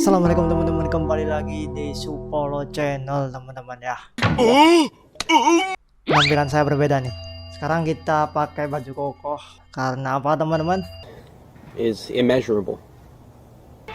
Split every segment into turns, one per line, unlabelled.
Assalamualaikum teman-teman, kembali lagi di Supolo Channel teman-teman ya. Penampilan saya berbeda nih. Sekarang kita pakai baju kokoh karena apa teman-teman?
Is immeasurable.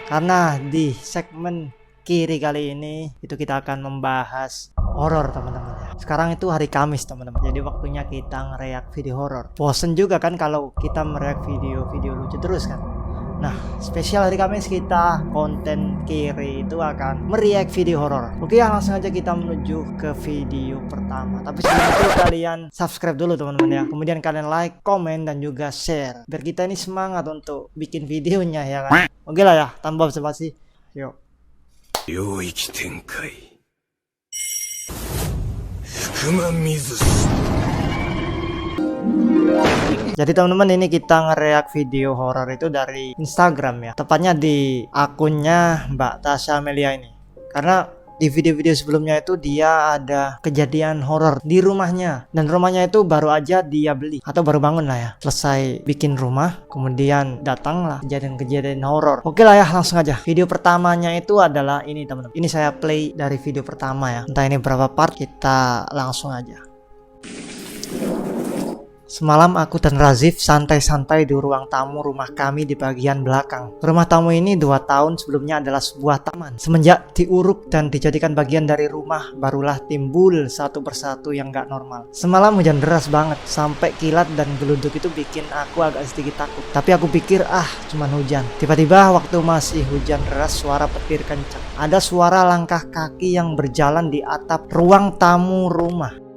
Karena di segmen kiri kali ini itu kita akan membahas horor teman-teman ya. Sekarang itu hari Kamis teman-teman, jadi waktunya kita ngereak video horor. Bosen juga kan kalau kita mereak video-video lucu terus kan. Nah, spesial hari Kamis kita konten kiri itu akan mereact video horor. Oke, langsung aja kita menuju ke video pertama. Tapi sebelum itu kalian subscribe dulu teman-teman ya. Kemudian kalian like, komen, dan juga share. Biar kita ini semangat untuk bikin videonya ya kan. Oke lah ya, tanpa basa-basi. Yuk.
Yoiki Tenkai Fukuma Mizusu.
Jadi teman-teman, ini kita ngereak video horor itu dari Instagram ya. Tepatnya di akunnya Mbak Tasya Melia ini. Karena di video-video sebelumnya itu dia ada kejadian horor di rumahnya. Dan rumahnya itu baru aja dia beli atau baru bangun lah ya. Selesai bikin rumah, kemudian datanglah kejadian-kejadian horor. Oke lah ya, langsung aja. Video pertamanya itu adalah ini teman-teman. Ini saya play dari video pertama ya. Entah ini berapa part, kita langsung aja. Semalam aku dan Razif santai-santai di ruang tamu rumah kami di bagian belakang. Rumah tamu ini 2 tahun sebelumnya adalah sebuah taman. Semenjak diuruk dan dijadikan bagian dari rumah, barulah timbul satu persatu yang gak normal. Semalam hujan deras banget, sampai kilat dan geluduk itu bikin aku agak sedikit takut. Tapi aku pikir cuman hujan. Tiba-tiba waktu masih hujan deras, suara petir kencang. Ada suara langkah kaki yang berjalan di atap ruang tamu rumah.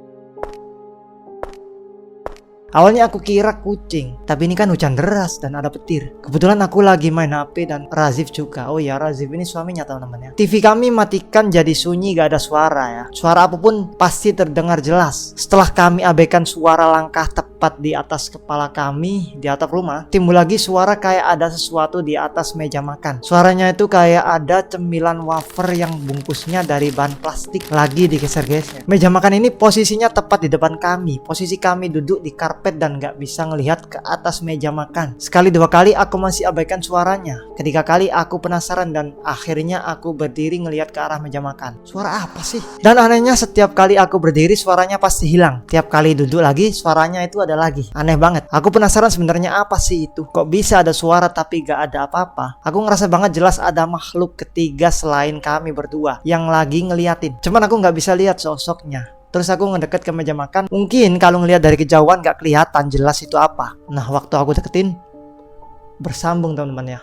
Awalnya aku kira kucing, tapi ini kan hujan deras dan ada petir. Kebetulan aku lagi main HP dan Razif juga. Oh ya, Razif ini suaminya teman-teman ya. TV kami matikan jadi sunyi, gak ada suara ya. Suara apapun pasti terdengar jelas. Setelah kami abaikan suara langkah tepat di atas kepala kami di atap rumah, timbul lagi suara kayak ada sesuatu di atas meja makan. Suaranya itu kayak ada cemilan wafer yang bungkusnya dari bahan plastik lagi digeser-geser. Meja makan ini posisinya tepat di depan kami. Posisi kami duduk di karpet dan gak bisa ngelihat ke atas meja makan. Sekali 2 kali aku masih abaikan suaranya. Ketiga kali aku penasaran dan akhirnya aku berdiri ngelihat ke arah meja makan. Suara apa sih? Dan anehnya setiap kali aku berdiri suaranya pasti hilang. Tiap kali duduk lagi suaranya itu ada lagi. Aneh banget. Aku penasaran sebenarnya apa sih itu? Kok bisa ada suara tapi gak ada apa-apa? Aku ngerasa banget jelas ada makhluk ketiga selain kami berdua yang lagi ngeliatin. Cuman aku gak bisa lihat sosoknya. Terus aku ngedeket ke meja makan. Mungkin kalau ngelihat dari kejauhan gak kelihatan jelas itu apa. Nah, waktu aku deketin, bersambung teman-teman ya.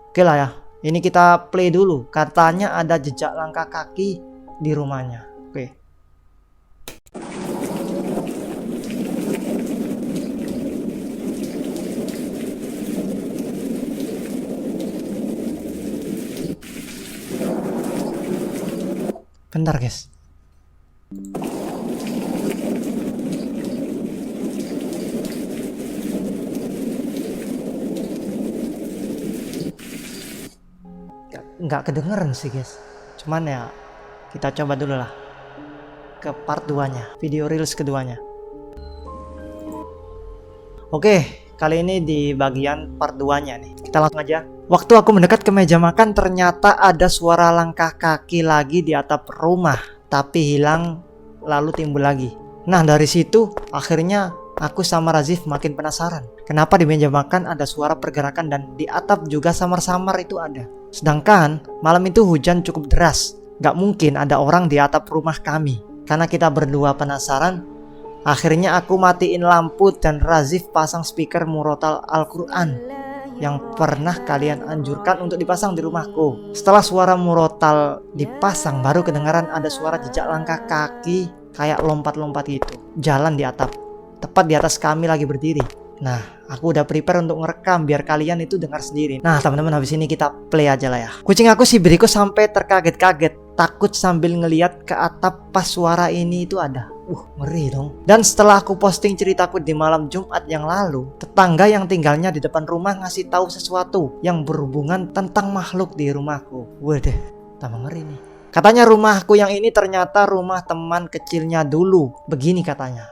Oke lah ya, ini kita play dulu. Katanya ada jejak langkah kaki di rumahnya. Oke. Bentar guys. Nggak kedengeran sih guys, cuman ya kita coba dulu lah ke part 2 nya, video reels keduanya. Oke, kali ini di bagian part 2 nya nih, kita langsung aja. Waktu aku mendekat ke meja makan, ternyata ada suara langkah kaki lagi di atap rumah, tapi hilang lalu timbul lagi. Nah, dari situ akhirnya aku sama Razif makin penasaran. Kenapa di meja makan ada suara pergerakan dan di atap juga samar-samar itu ada. Sedangkan malam itu hujan cukup deras. Gak mungkin ada orang di atap rumah kami. Karena kita berdua penasaran, akhirnya aku matiin lampu dan Razif pasang speaker murotal Al-Quran yang pernah kalian anjurkan untuk dipasang di rumahku. Setelah suara murotal dipasang, baru kedengaran ada suara jejak langkah kaki kayak lompat-lompat gitu, jalan di atap, tepat di atas kami lagi berdiri. Nah, aku udah prepare untuk ngerekam biar kalian itu dengar sendiri. Nah teman-teman, habis ini kita play aja lah ya. Kucing aku si Beriko sampai terkaget-kaget, takut sambil ngeliat ke atap pas suara ini itu ada. Ngeri dong. Dan setelah aku posting ceritaku di malam Jumat yang lalu, tetangga yang tinggalnya di depan rumah ngasih tahu sesuatu yang berhubungan tentang makhluk di rumahku. Waduh, tambah ngeri nih. Katanya rumahku yang ini ternyata rumah teman kecilnya dulu. Begini katanya.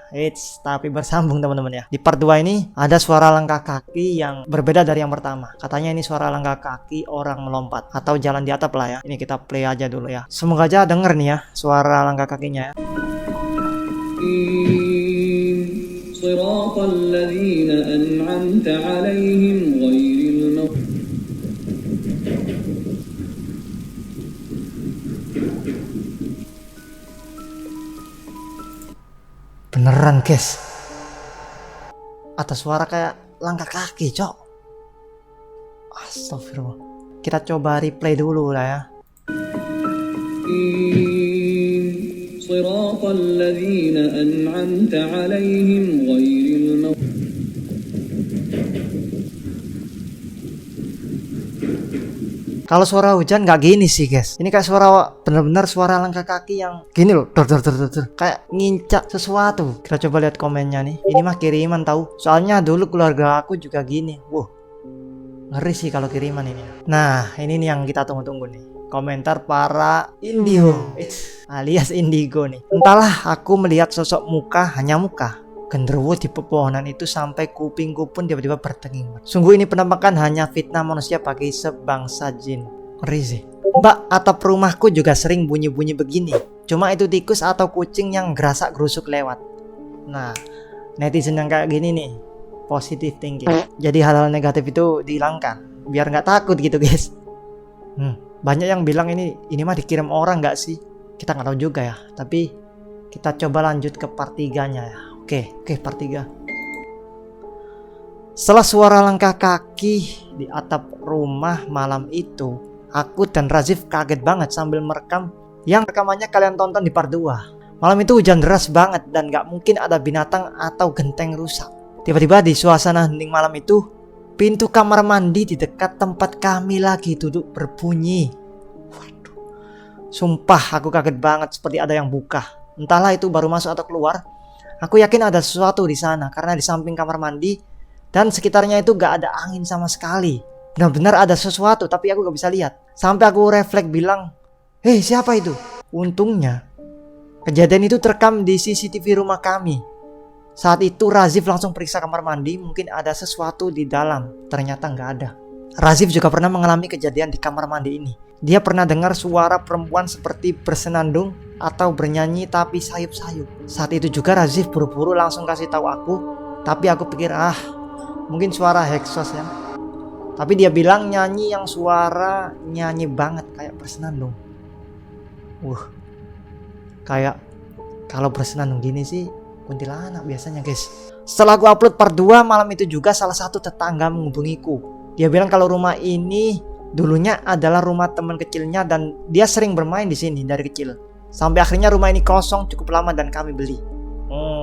Tapi bersambung teman-teman ya. Di part 2 ini ada suara langkah kaki yang berbeda dari yang pertama. Katanya ini suara langkah kaki orang melompat atau jalan di atap lah ya. Ini kita play aja dulu ya. Semoga aja denger nih ya suara langkah kakinya ya.
صراط الذين أنعمت عليهم غير المغضوب
Beneran guys, ada suara kayak langkah kaki cok. Astagfirullah. Kita coba replay dulu lah ya.
صراط الذين أنعمت عليهم غير المغضوب
Kalau suara hujan nggak gini sih guys. Ini kayak suara bener-bener suara langkah kaki yang gini loh, dor, kayak ngincak sesuatu. Kita coba lihat komennya nih. Ini mah kiriman tahu. Soalnya dulu keluarga aku juga gini. Wow, ngeri sih kalau kiriman ini. Nah ini nih yang kita tunggu-tunggu nih. Komentar para Indio alias Indigo nih. Entahlah, aku melihat sosok muka, hanya muka genderuwo di pepohonan itu sampai kupingku pun tiba-tiba berdenging. Sungguh ini penampakan hanya fitnah manusia bagi sebangsa jin. Ngeri sih. Mbak, atap rumahku juga sering bunyi-bunyi begini. Cuma itu tikus atau kucing yang gerasak gerusuk lewat. Nah, netizen yang kayak gini nih, positive thinking. Jadi hal-hal negatif itu dihilangkan biar nggak takut gitu guys. Banyak yang bilang ini mah dikirim orang nggak sih? Kita nggak tahu juga ya. Tapi kita coba lanjut ke part 3-nya ya. Oke, part 3. Setelah suara langkah kaki di atap rumah malam itu, aku dan Razif kaget banget sambil merekam yang rekamannya kalian tonton di part 2. Malam itu hujan deras banget dan gak mungkin ada binatang atau genteng rusak. Tiba-tiba di suasana hening malam itu, pintu kamar mandi di dekat tempat kami lagi duduk berbunyi. Waduh, sumpah aku kaget banget seperti ada yang buka. Entahlah itu baru masuk atau keluar. Aku yakin ada sesuatu di sana karena di samping kamar mandi dan sekitarnya itu gak ada angin sama sekali. Benar-benar ada sesuatu tapi aku gak bisa lihat. Sampai aku refleks bilang, "Hei, siapa itu?" Untungnya kejadian itu terekam di CCTV rumah kami. Saat itu Razif langsung periksa kamar mandi, mungkin ada sesuatu di dalam. Ternyata gak ada. Razif juga pernah mengalami kejadian di kamar mandi ini. Dia pernah dengar suara perempuan seperti bersenandung atau bernyanyi tapi sayup-sayup. Saat itu juga Razif buru-buru langsung kasih tahu aku, tapi aku pikir mungkin suara heksos ya. Tapi dia bilang nyanyi yang suara nyanyi banget kayak bersenandung. Kayak kalau bersenandung gini sih kuntilanak biasanya guys. Setelah aku upload part 2 malam itu juga salah satu tetangga menghubungiku. Dia bilang kalau rumah ini dulunya adalah rumah teman kecilnya dan dia sering bermain di sini dari kecil. Sampai akhirnya rumah ini kosong cukup lama dan kami beli.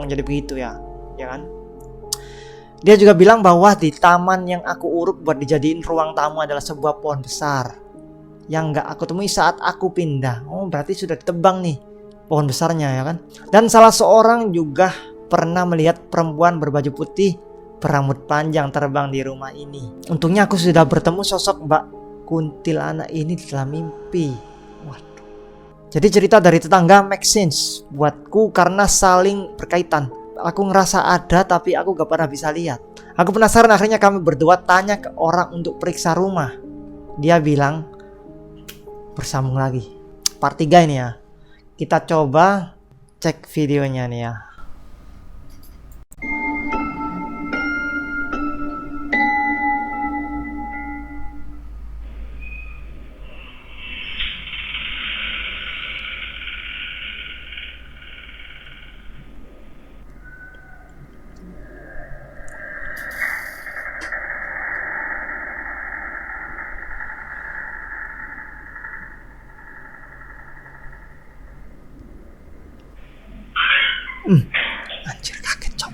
Jadi begitu ya, ya kan? Dia juga bilang bahwa di taman yang aku uruk buat dijadiin ruang tamu adalah sebuah pohon besar yang gak aku temui saat aku pindah. Berarti sudah ditebang nih pohon besarnya ya kan? Dan salah seorang juga pernah melihat perempuan berbaju putih berambut panjang terbang di rumah ini. Untungnya aku sudah bertemu sosok Mbak kuntilanak ini dalam mimpi. Waduh. Jadi cerita dari tetangga make sense buatku karena saling berkaitan. Aku ngerasa ada tapi aku gak pernah bisa lihat. Aku penasaran, akhirnya kami berdua tanya ke orang untuk periksa rumah. Dia bilang bersambung lagi. Part 3 ini ya. Kita coba cek videonya nih ya. Anjir, kaget cok.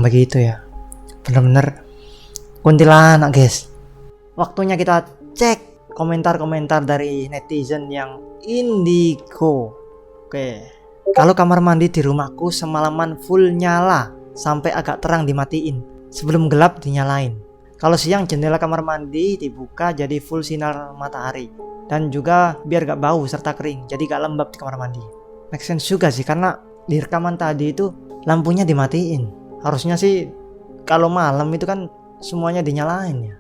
Begitu ya. Bener-bener kuntilanak guys. Waktunya kita cek komentar-komentar dari netizen yang indigo. Oke. Kalau kamar mandi di rumahku semalaman full nyala sampai agak terang dimatiin, sebelum gelap dinyalain. Kalau siang jendela kamar mandi dibuka jadi full sinar matahari, dan juga biar gak bau serta kering, jadi gak lembab di kamar mandi. Make sense juga sih, karena di rekaman tadi itu lampunya dimatiin. Harusnya sih kalau malam itu kan semuanya dinyalain ya.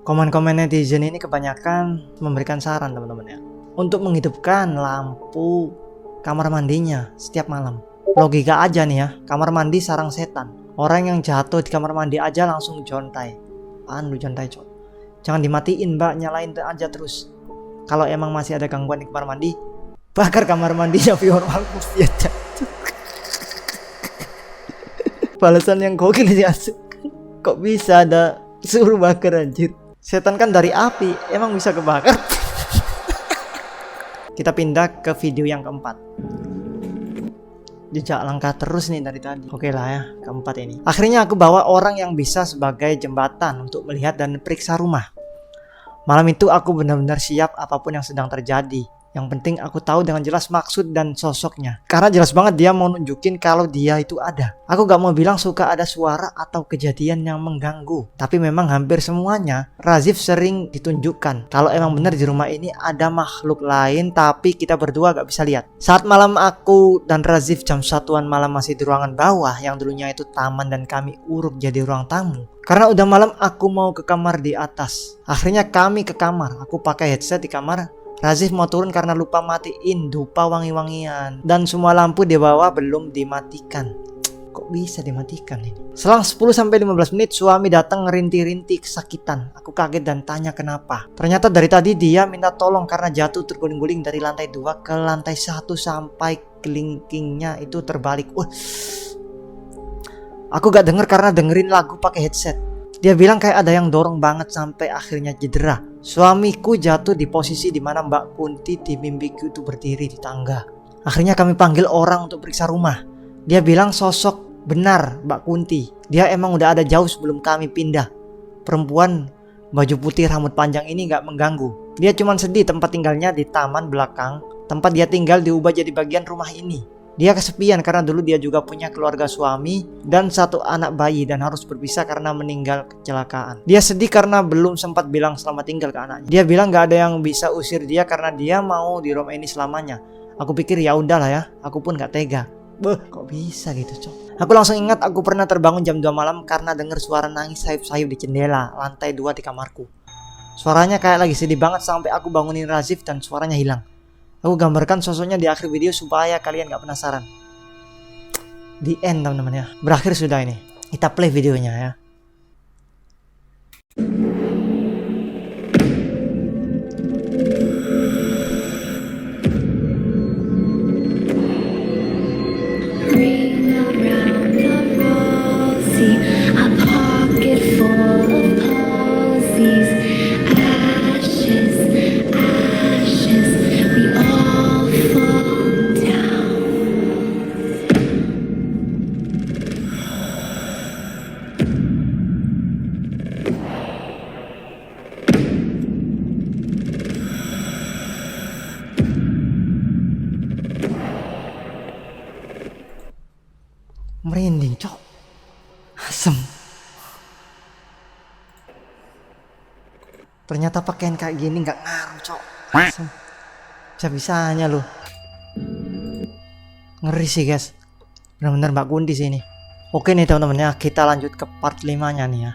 Komen-komen netizen ini kebanyakan memberikan saran teman-teman ya, untuk menghidupkan lampu kamar mandinya setiap malam. Logika aja nih ya, kamar mandi sarang setan. Orang yang jatuh di kamar mandi aja langsung jontai. Lu jontai cok. Jangan dimatiin mbak, nyalain aja terus. Kalau emang masih ada gangguan di kamar mandi, bakar kamar mandinya biar bagus ya. Balasan yang gokil sih asuk. Kok bisa ada suruh bakar anjir? Setan kan dari api, emang bisa kebakar? Kita pindah ke video yang keempat. Jejak langkah terus nih dari tadi. Oke lah ya, keempat ini. Akhirnya aku bawa orang yang bisa sebagai jembatan untuk melihat dan periksa rumah. Malam itu aku benar-benar siap apapun yang sedang terjadi. Yang penting aku tahu dengan jelas maksud dan sosoknya. Karena jelas banget dia mau nunjukin kalau dia itu ada. Aku gak mau bilang suka ada suara atau kejadian yang mengganggu. Tapi memang hampir semuanya Razif sering ditunjukkan kalau emang benar di rumah ini ada makhluk lain, tapi kita berdua gak bisa lihat. Saat malam aku dan Razif jam 1-an malam masih di ruangan bawah yang dulunya itu taman dan kami uruk jadi ruang tamu. Karena udah malam aku mau ke kamar di atas. Akhirnya kami ke kamar. Aku pakai headset di kamar. Razif mau turun karena lupa matiin dupa wangi-wangian, dan semua lampu di bawah belum dimatikan. Kok bisa dimatikan ini? Selang 10-15 menit suami datang ngerintih-rintih kesakitan. Aku kaget dan tanya kenapa. Ternyata dari tadi dia minta tolong karena jatuh terguling-guling dari lantai 2 ke lantai 1 sampai kelingkingnya itu terbalik. Aku gak denger karena dengerin lagu pakai headset. Dia bilang kayak ada yang dorong banget sampai akhirnya cedera. Suamiku jatuh di posisi dimana Mbak Kunti di mimpiku itu berdiri di tangga. Akhirnya kami panggil orang untuk periksa rumah. Dia bilang sosok benar Mbak Kunti. Dia emang udah ada jauh sebelum kami pindah. Perempuan baju putih rambut panjang ini gak mengganggu. Dia cuma sedih tempat tinggalnya di taman belakang. Tempat dia tinggal diubah jadi bagian rumah ini. Dia kesepian karena dulu dia juga punya keluarga suami dan 1 anak bayi dan harus berpisah karena meninggal kecelakaan. Dia sedih karena belum sempat bilang selamat tinggal ke anaknya. Dia bilang gak ada yang bisa usir dia karena dia mau di rumah ini selamanya. Aku pikir ya udahlah ya, aku pun gak tega. Kok bisa gitu cok? Aku langsung ingat aku pernah terbangun jam 2 malam karena dengar suara nangis sayup-sayup di jendela lantai 2 di kamarku. Suaranya kayak lagi sedih banget sampai aku bangunin Razif dan suaranya hilang. Aku gambarkan sosoknya di akhir video supaya kalian gak penasaran. The end teman-teman ya. Berakhir sudah ini. Kita play videonya ya.
Ring around the rosy, a pocket full of posies. Ashes, ashes, we all fall down.
Merinding cok. Asem. Ternyata pakaian kayak gini gak ngaruh cok. Asem. Bisa-bisanya loh. Ngeri sih guys. Bener-bener Mbak Kunti sih ini. Oke nih teman-teman ya, kita lanjut ke part 5-nya nih ya.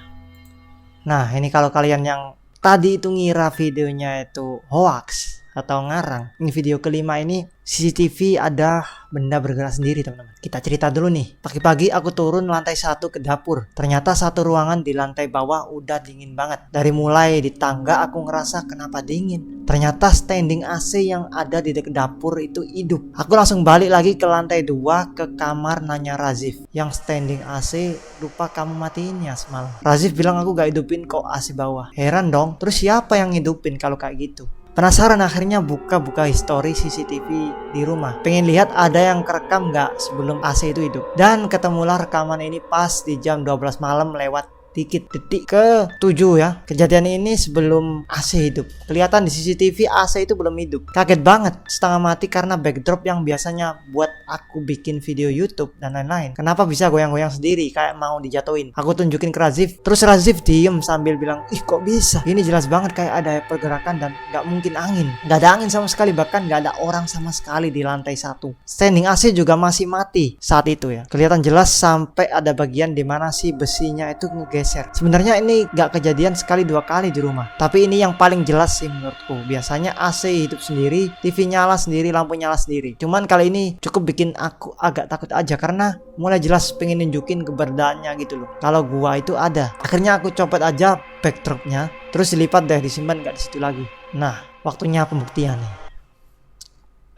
Nah ini kalau kalian yang tadi itu ngira videonya itu hoax atau ngarang, ini video kelima ini CCTV ada benda bergerak sendiri teman-teman. Kita cerita dulu nih. Pagi-pagi aku turun lantai 1 ke dapur. Ternyata satu ruangan di lantai bawah udah dingin banget. Dari mulai di tangga aku ngerasa kenapa dingin. Ternyata standing AC yang ada di dekat dapur itu hidup. Aku langsung balik lagi ke lantai 2 ke kamar nanya Razif. Yang standing AC lupa kamu matiin ya semalam. Razif bilang aku gak hidupin kok AC bawah. Heran dong. Terus siapa yang hidupin kalau kayak gitu? Penasaran akhirnya buka-buka histori CCTV di rumah. Pengen lihat ada yang kerekam nggak sebelum AC itu hidup. Dan ketemulah rekaman ini pas di jam 12 malam lewat dikit detik ke 7 ya. Kejadian ini sebelum AC hidup. Kelihatan di CCTV AC itu belum hidup. Kaget banget, setengah mati karena backdrop yang biasanya buat aku bikin video YouTube dan lain-lain. Kenapa bisa goyang-goyang sendiri kayak mau dijatuhin? Aku tunjukin ke Razif. Terus Razif diem sambil bilang, ih kok bisa? Ini jelas banget kayak ada pergerakan dan gak mungkin angin. Gak ada angin sama sekali, bahkan gak ada orang sama sekali di lantai 1. Standing AC juga masih mati saat itu ya. Kelihatan jelas sampai ada bagian dimana si besinya itu ngegeser. Sebenarnya ini gak kejadian sekali 2 kali di rumah, tapi ini yang paling jelas sih menurutku. Biasanya AC hidup sendiri, TV nyala sendiri, lampu nyala sendiri. Cuman kali ini cukup bikin aku agak takut aja karena mulai jelas pengen nunjukin keberadaannya gitu loh. Kalau gua itu ada. Akhirnya aku copot aja backdropnya, terus dilipat deh, disimpan gak di situ lagi. Nah, waktunya pembuktian nih.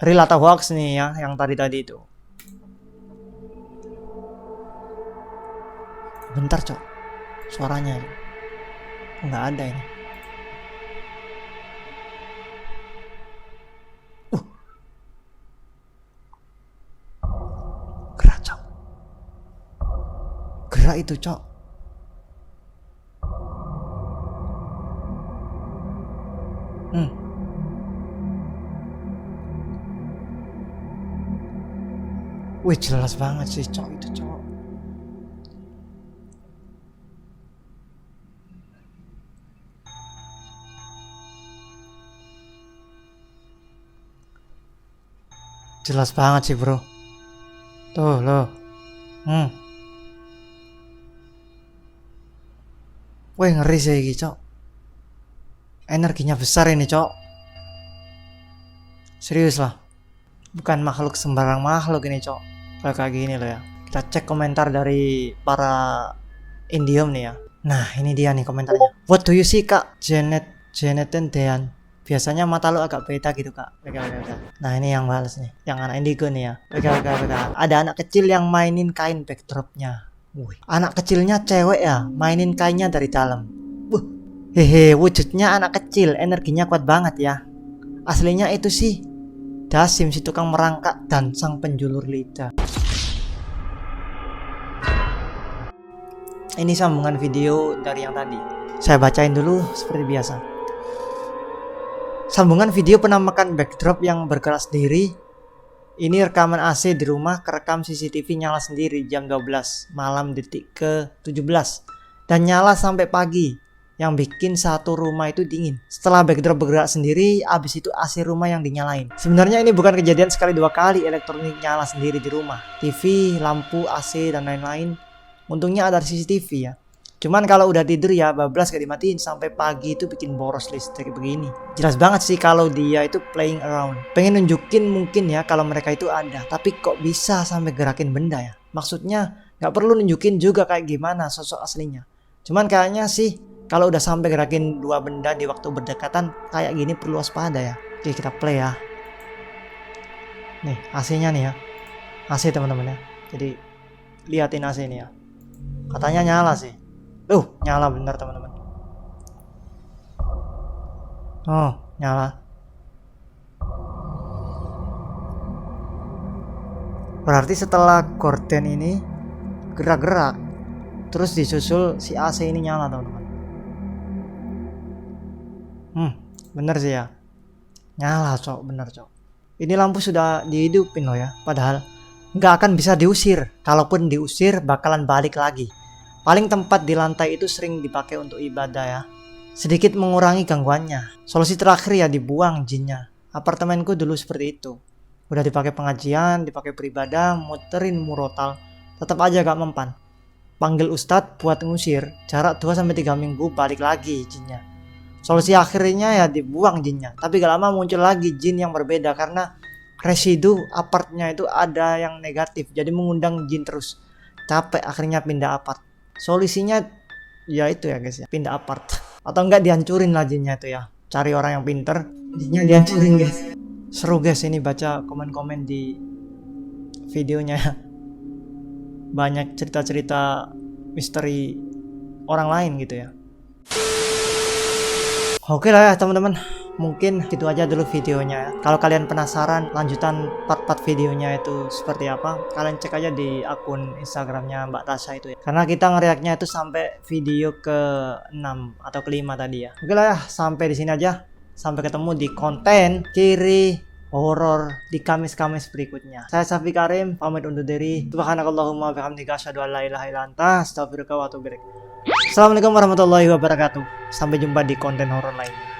Real atau hoax nih ya, yang tadi itu. Bentar cok, suaranya nggak ada ini. Gerak cok, gerak itu cok. Wih jelas banget sih cok itu cok. Jelas banget sih bro. Tuh loh. Wih ngeri sih ini cok. Energinya besar ini cok. Serius lah. Bukan makhluk sembarang makhluk ini cok. Kayak gini loh ya. Kita cek komentar dari para Indium nih ya. Nah ini dia nih komentarnya. What do you see kak? Janet and Dean. Biasanya mata lo agak beda gitu kak. Nah ini yang balas nih, yang anak indigo nih ya. Ada anak kecil yang mainin kain backdropnya. Anak kecilnya cewek ya, mainin kainnya dari dalam. Hehe, wujudnya anak kecil, energinya kuat banget ya. Aslinya itu sih Dasim si tukang merangkak dan sang penjulur lidah. Ini sambungan video dari yang tadi. Saya bacain dulu seperti biasa. Sambungan video penampakan backdrop yang bergerak sendiri. Ini rekaman AC di rumah, kerekam CCTV nyala sendiri jam 12 malam detik ke 17 dan nyala sampai pagi, yang bikin satu rumah itu dingin. Setelah backdrop bergerak sendiri, abis itu AC rumah yang dinyalain. Sebenarnya ini bukan kejadian sekali 2 kali elektronik nyala sendiri di rumah. TV, lampu, AC dan lain-lain. Untungnya ada CCTV ya. Cuman kalau udah tidur ya bablas gak dimatiin sampai pagi itu bikin boros listrik begini. Jelas banget sih kalau dia itu playing around. Pengen nunjukin mungkin ya kalau mereka itu ada. Tapi kok bisa sampai gerakin benda ya? Maksudnya gak perlu nunjukin juga kayak gimana sosok aslinya. Cuman kayaknya sih kalau udah sampai gerakin 2 benda di waktu berdekatan kayak gini perlu waspada ya. Oke kita play ya. Nih AC-nya nih ya. AC teman-teman ya. Jadi liatin AC ini ya. Katanya nyala sih. Nyala bener teman-teman. Oh, nyala. Berarti setelah gorden ini gerak-gerak, terus disusul si AC ini nyala teman-teman. Bener sih ya. Nyala cok, bener cok. Ini lampu sudah dihidupin loh ya. Padahal nggak akan bisa diusir. Kalaupun diusir bakalan balik lagi. Paling tempat di lantai itu sering dipakai untuk ibadah ya. Sedikit mengurangi gangguannya. Solusi terakhir ya dibuang jinnya. Apartemenku dulu seperti itu. Udah dipakai pengajian, dipakai beribadah, muterin murotal. Tetap aja gak mempan. Panggil ustadz buat ngusir. Jarak 2-3 minggu balik lagi jinnya. Solusi akhirnya ya dibuang jinnya. Tapi gak lama muncul lagi jin yang berbeda. Karena residu apartnya itu ada yang negatif. Jadi mengundang jin terus. Capek akhirnya pindah apart. Solusinya ya itu ya guys ya, pindah apart atau enggak dihancurin lah jinnya itu ya. Cari orang yang pinter, jinnya dihancurin guys. Seru guys ini baca komen-komen di videonya ya. Banyak cerita-cerita misteri orang lain gitu ya. Oke lah ya teman-teman. mungkin gitu aja dulu videonya ya. Kalau kalian penasaran lanjutan part-part videonya itu seperti apa, kalian cek aja di akun Instagramnya Mbak Tasya itu ya. Karena kita ngereaknya itu sampai video ke-6 atau ke-5 tadi ya. Oke lah ya, sampai di sini aja. Sampai ketemu di konten kiri horor di Kamis-Kamis berikutnya. Saya Safi Karim, pamit undur diri. Subhanakallahumma wa bihamdika asyhadu an la ilaha illa anta astaghfiruka wa atubu ilaik. Assalamualaikum warahmatullahi wabarakatuh. Sampai jumpa di konten horor lainnya.